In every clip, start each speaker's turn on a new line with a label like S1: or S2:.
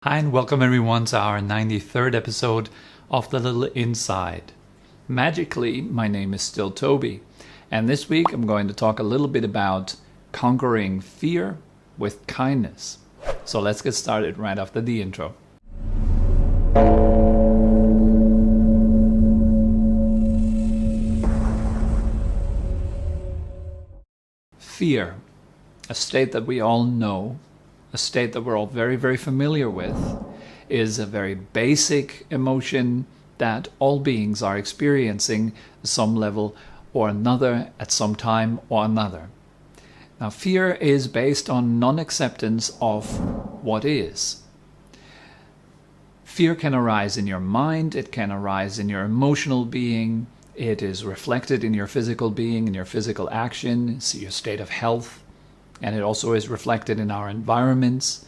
S1: Hi and welcome everyone to our 93rd episode of The Little Inside. Magically, my name is still Tobi, and this week I'm going to talk a little bit about conquering fear with kindness. So let's get started right after the intro. Fear, a state that we all know, a state that we're all very, very familiar with, is a very basic emotion that all beings are experiencing at some level or another at some time or another. Now, fear is based on non-acceptance of what is. Fear can arise in your mind, it can arise in your emotional being, it is reflected in your physical being, in your physical action, your state of health. And it also is reflected in our environments.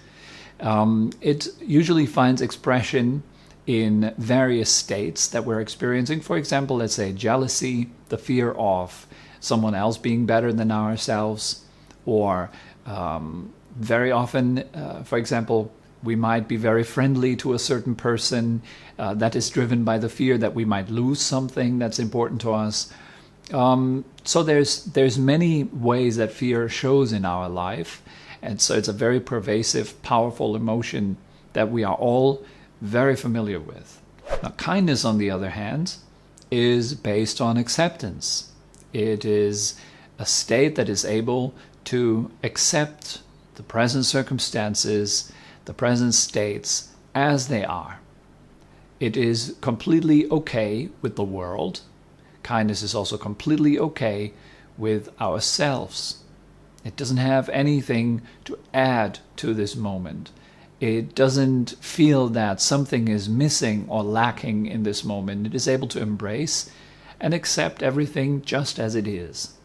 S1: It usually finds expression in various states that we're experiencing. For example, let's say jealousy, the fear of someone else being better than ourselves, or very often, for example, we might be very friendly to a certain person that is driven by the fear that we might lose something that's important to us. So there's many ways that fear shows in our life, and so it's a very pervasive, powerful emotion that we are all very familiar with. Now, kindness, on the other hand, is based on acceptance. It is a state that is able to accept the present circumstances, the present states as they are. It is completely okay with the world. Kindness is also completely okay with ourselves. It doesn't have anything to add to this moment. It doesn't feel that something is missing or lacking in this moment. It is able to embrace and accept everything just as it is.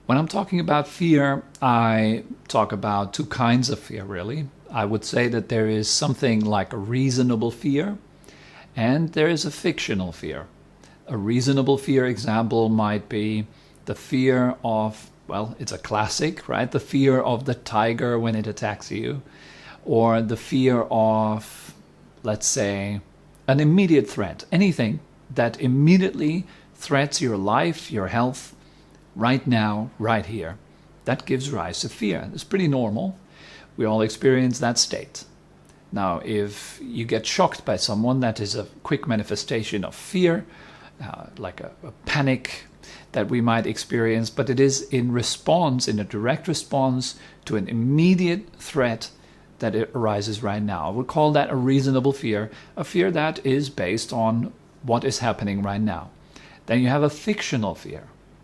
S1: When I'm talking about fear, I talk about two kinds of fear, really. I would say that there is something like a reasonable fear, and there is a fictional fear. A reasonable fear example might be the fear of, well, it's a classic, right? The fear of the tiger when it attacks you, or the fear of, let's say, an immediate threat. Anything that immediately threats your life, your health, right now, right here. That gives rise to fear. It's pretty normal. We all experience that state. Now, if you get shocked by someone, that is a quick manifestation of fear. Like a panic that we might experience, but it is in response, in a direct response to an immediate threat that it arises right now. I would call that a reasonable fear, a fear that is based on what is happening right now. Then you have a fictional fear.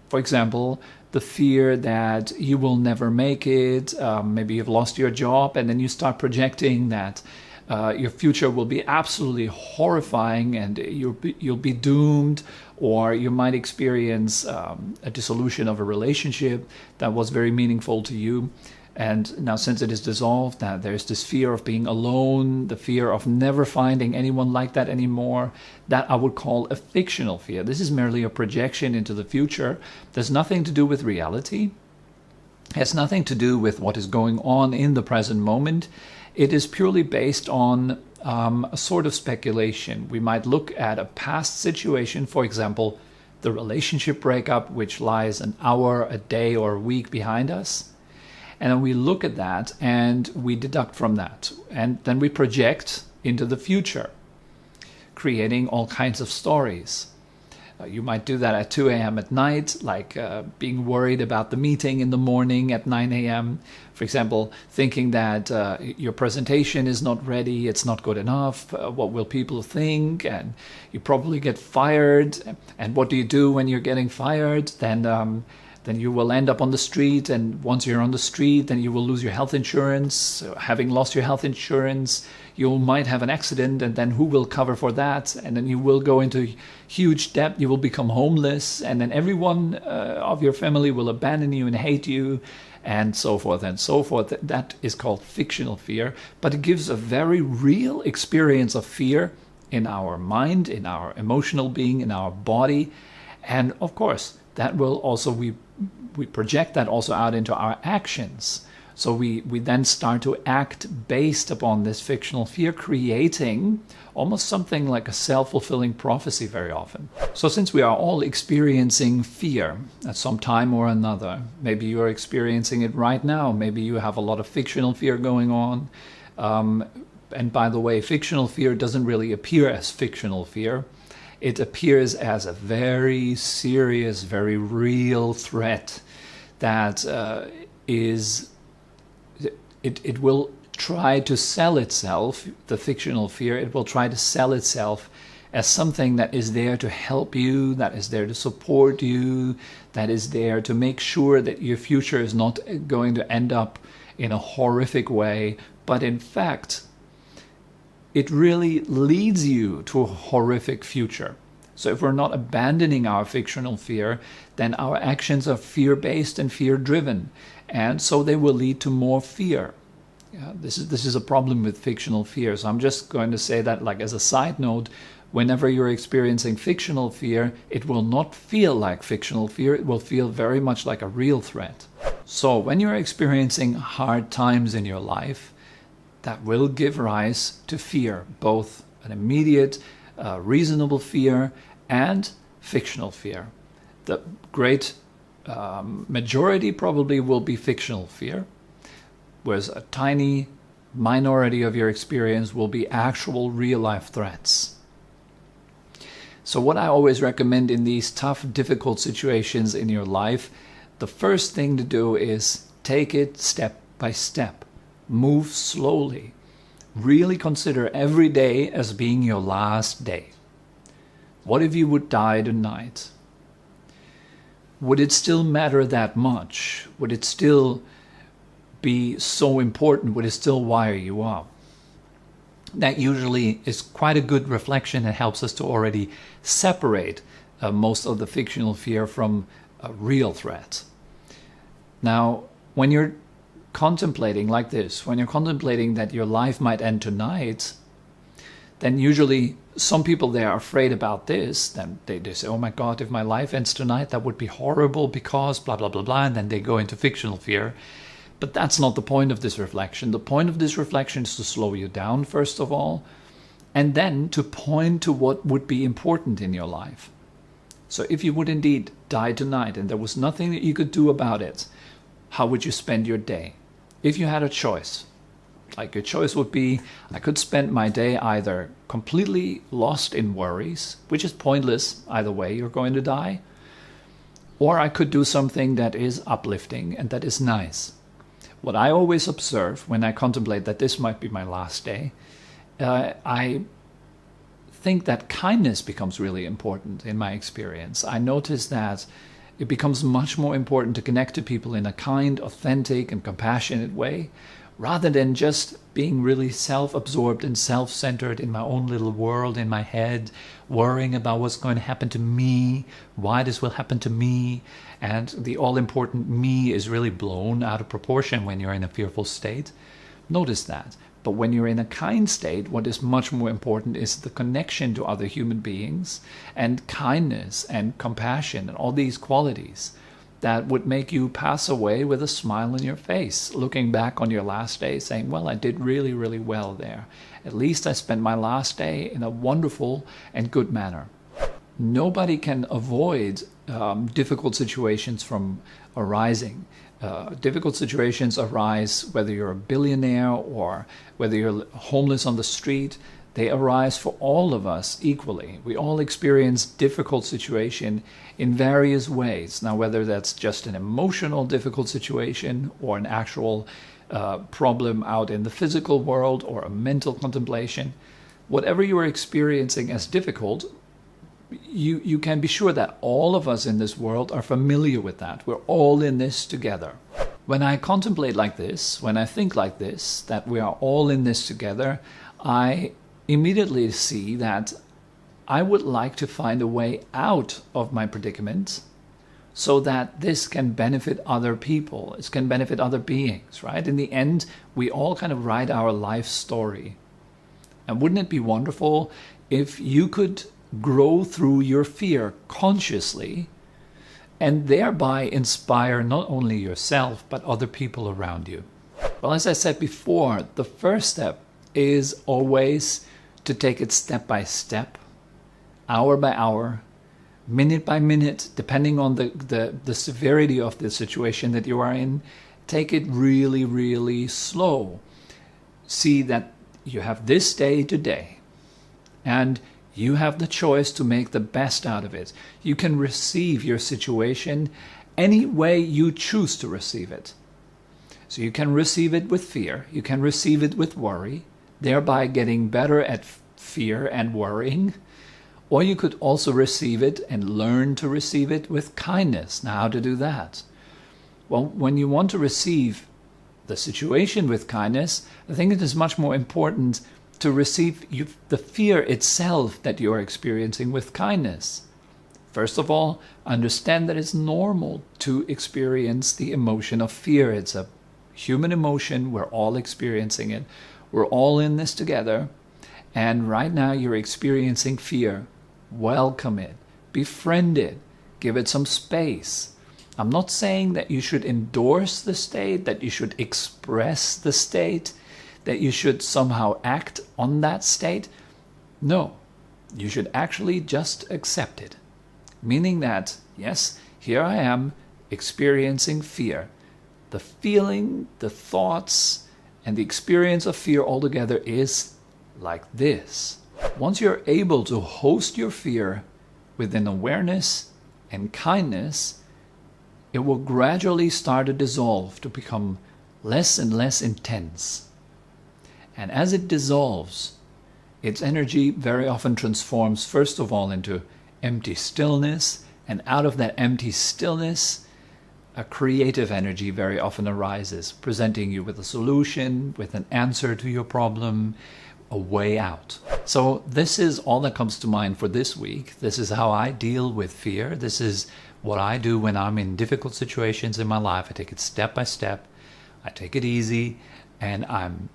S1: For example, the fear that you will never make it, maybe you've lost your job, and then you start projecting that your future will be absolutely horrifying and you'll be doomed, or you might experience a dissolution of a relationship that was very meaningful to you. And now, since it is dissolved, now there's this fear of being alone, the fear of never finding anyone like that anymore. That I would call a fictional fear. This is merely a projection into the future. There's nothing to do with reality. It has nothing to do with what is going on in the present moment. It is purely based on a sort of speculation. We might look at a past situation, for example, the relationship breakup, which lies an hour, a day, or a week behind us. And then we look at that and we deduct from that. And then we project into the future, creating all kinds of stories. You might do that at 2 a.m. at night, like being worried about the meeting in the morning at 9 a.m. For example, thinking that your presentation is not ready, it's not good enough, what will people think, and you probably get fired. And what do you do when you're getting fired? Then you will end up on the street, and once you're on the street, then you will lose your health insurance. So having lost your health insurance, you might have an accident, and then who will cover for that? And then you will go into huge debt, you will become homeless, and then everyone of your family will abandon you and hate you, and so forth and so forth. That is called fictional fear, but it gives a very real experience of fear in our mind, in our emotional being, in our body. And of course, that will also, we project that also out into our actions. So we then start to act based upon this fictional fear, creating almost something like a self-fulfilling prophecy very often. So since we are all experiencing fear at some time or another, maybe you're experiencing it right now, maybe you have a lot of fictional fear going on. And by the way, fictional fear doesn't really appear as fictional fear. It appears as a very serious, very real threat that it will try to sell itself, the fictional fear, it will try to sell itself as something that is there to help you, that is there to support you, that is there to make sure that your future is not going to end up in a horrific way. But in fact, it really leads you to a horrific future. So if we're not abandoning our fictional fear, then our actions are fear-based and fear-driven. And so they will lead to more fear. Yeah, this is a problem with fictional fear. So I'm just going to say that, like, as a side note, whenever you're experiencing fictional fear, it will not feel like fictional fear. It will feel very much like a real threat. So when you're experiencing hard times in your life, that will give rise to fear, both an immediate, reasonable fear and fictional fear. The great majority probably will be fictional fear, whereas a tiny minority of your experience will be actual real-life threats. So what I always recommend in these tough, difficult situations in your life, the first thing to do is take it step by step. Move slowly. Really consider every day as being your last day. What if you would die tonight? Would it still matter that much? Would it still be so important? Would it still wire you up? That usually is quite a good reflection and helps us to already separate most of the fictional fear from a real threat. Now, when you're contemplating like this, when you're contemplating that your life might end tonight, then usually some people, they are afraid about this. Then they say, oh my God, if my life ends tonight, that would be horrible because blah, blah, blah, blah. And then they go into fictional fear. But that's not the point of this reflection. The point of this reflection is to slow you down, first of all, and then to point to what would be important in your life. So if you would indeed die tonight and there was nothing that you could do about it, how would you spend your day? If you had a choice, like your choice would be, I could spend my day either completely lost in worries, which is pointless either way, you're going to die, or I could do something that is uplifting and that is nice. What I always observe when I contemplate that this might be my last day, I think that kindness becomes really important in my experience. I notice that it becomes much more important to connect to people in a kind, authentic, and compassionate way, rather than just being really self-absorbed and self-centered in my own little world in my head, worrying about what's going to happen to me, why this will happen to me, and the all-important me is really blown out of proportion when you're in a fearful state. Notice that. But when you're in a kind state, what is much more important is the connection to other human beings and kindness and compassion and all these qualities that would make you pass away with a smile on your face, looking back on your last day saying, well, I did really, really well there. At least I spent my last day in a wonderful and good manner. Nobody can avoid difficult situations from arising. Difficult situations arise whether you're a billionaire or whether you're homeless on the street. They arise for all of us equally. We all experience difficult situation in various ways. Now, whether that's just an emotional difficult situation or an actual problem out in the physical world or a mental contemplation, whatever you are experiencing as difficult, you can be sure that all of us in this world are familiar with that. We're all in this together. When I contemplate like this, when I think like this, that we are all in this together, I immediately see that I would like to find a way out of my predicament so that this can benefit other people, it can benefit other beings, right? In the end, we all kind of write our life story. And wouldn't it be wonderful if you could grow through your fear consciously and thereby inspire not only yourself but other people around you? Well, as I said before, the first step is always to take it step by step, hour by hour, minute by minute, depending on the severity of the situation that you are in. Take it really, really slow. See that you have this day today, and you have the choice to make the best out of it. You can receive your situation any way you choose to receive it. So you can receive it with fear, you can receive it with worry, thereby getting better at fear and worrying. Or you could also receive it and learn to receive it with kindness. Now, how to do that? Well, when you want to receive the situation with kindness, I think it is much more important to receive the fear itself that you are experiencing with kindness. First of all, understand that it's normal to experience the emotion of fear. It's a human emotion. We're all experiencing it. We're all in this together. And right now you're experiencing fear. Welcome it. Befriend it. Give it some space. I'm not saying that you should endorse the state, that you should express the state, that you should somehow act on that state. No, you should actually just accept it. Meaning that, yes, here I am experiencing fear. The feeling, the thoughts, and the experience of fear altogether is like this. Once you're able to host your fear within awareness and kindness, it will gradually start to dissolve, to become less and less intense. And as it dissolves, its energy very often transforms first of all into empty stillness, and out of that empty stillness, a creative energy very often arises, presenting you with a solution, with an answer to your problem, a way out. So this is all that comes to mind for this week. This is how I deal with fear. This is what I do when I'm in difficult situations in my life. I take it step by step. I take it easy, and I'm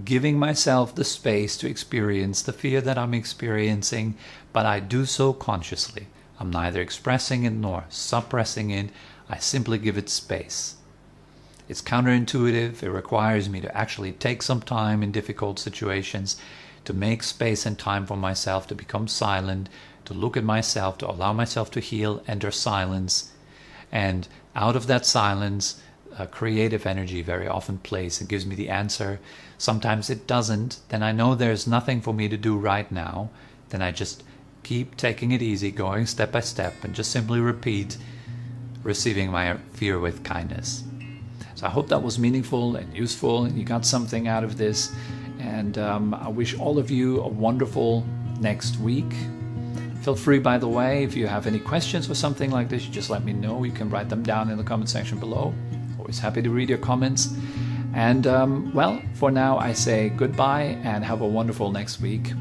S1: giving myself the space to experience the fear that I'm experiencing, but I do so consciously. I'm neither expressing it nor suppressing it. I simply give it space. It's counterintuitive. It requires me to actually take some time in difficult situations to make space and time for myself, to become silent, to look at myself, to allow myself to heal, enter silence. And out of that silence, a creative energy very often plays and gives me the answer. Sometimes it doesn't. Then I know there's nothing for me to do right now. Then I just keep taking it easy, going step by step, and just simply repeat, receiving my fear with kindness. So I hope that was meaningful and useful, and you got something out of this. And I wish all of you a wonderful next week. Feel free, by the way, if you have any questions or something like this, you just let me know. You can write them down in the comment section below. Always happy to read your comments. And well, for now I say goodbye and have a wonderful next week.